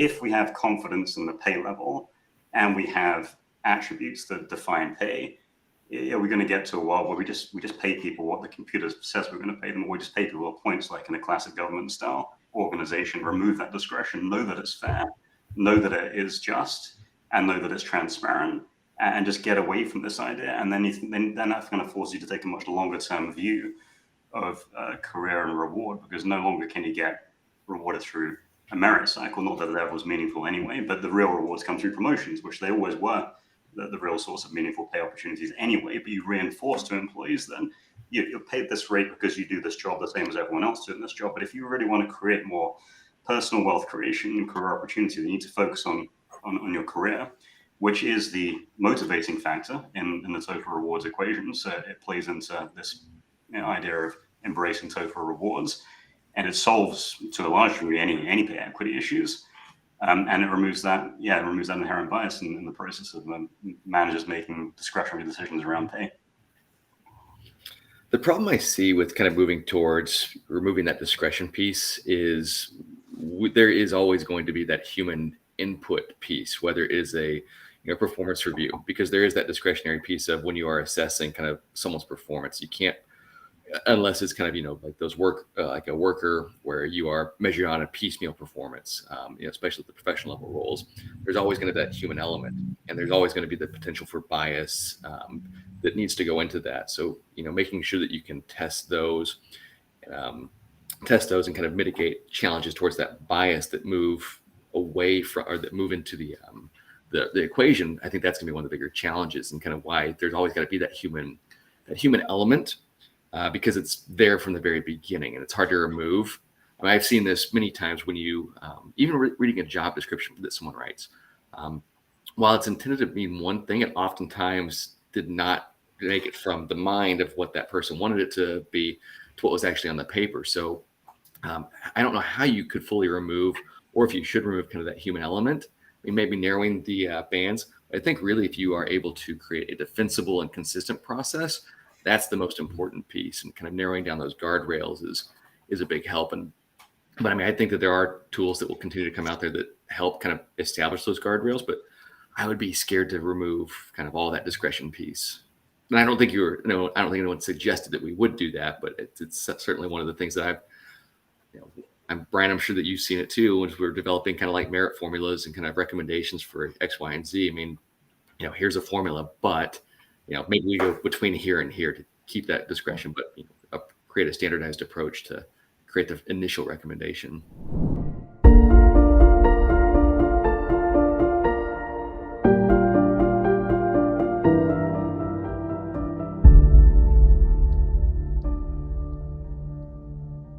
if we have confidence in the pay level and we have attributes that define pay, we're going to get to a world where we just pay people what the computer says we're going to pay them, or we just pay people at points like in a classic government style organization. Remove that discretion, know that it's fair, know that it is just, and know that it's transparent, and just get away from this idea. And then that's going to force you to take a much longer term view of career and reward, because no longer can you get rewarded through a merit cycle. Not that that was meaningful anyway, but the real rewards come through promotions, which they always were the real source of meaningful pay opportunities anyway. But you reinforce to employees then you're paid this rate because you do this job the same as everyone else doing this job. But if you really want to create more personal wealth creation and career opportunity, you need to focus on your career, which is the motivating factor in the total rewards equation. So it plays into this idea of embracing total rewards, and it solves to a large degree any pay equity issues. And it removes that inherent bias in the process of managers making discretionary decisions around pay. The problem I see with kind of moving towards removing that discretion piece is there is always going to be that human input piece, whether it is a performance review, because there is that discretionary piece of when you are assessing kind of someone's performance. You can't, unless it's kind of, like those like a worker where you are measured on a piecemeal performance, especially with the professional level roles, there's always going to be that human element, and there's always going to be the potential for bias that needs to go into that. So, making sure that you can test those and kind of mitigate challenges towards that bias that move away from, or that move into the equation. I think that's going to be one of the bigger challenges, and kind of why there's always got to be that human element. Because it's there from the very beginning, and it's hard to remove. I mean, I've seen this many times when you, even reading a job description that someone writes, while it's intended to mean one thing, it oftentimes did not make it from the mind of what that person wanted it to be to what was actually on the paper. So I don't know how you could fully remove, or if you should remove kind of that human element. I mean, maybe narrowing the bands. I think really if you are able to create a defensible and consistent process, that's the most important piece, and kind of narrowing down those guardrails is a big help. But I mean, I think that there are tools that will continue to come out there that help kind of establish those guardrails, but I would be scared to remove kind of all that discretion piece. And I don't think I don't think anyone suggested that we would do that, but it's certainly one of the things that Brian, I'm sure that you've seen it too, as we're developing kind of like merit formulas and kind of recommendations for X, Y, and Z. I mean, here's a formula, but maybe we go between here and here to keep that discretion, but create a standardized approach to create the initial recommendation.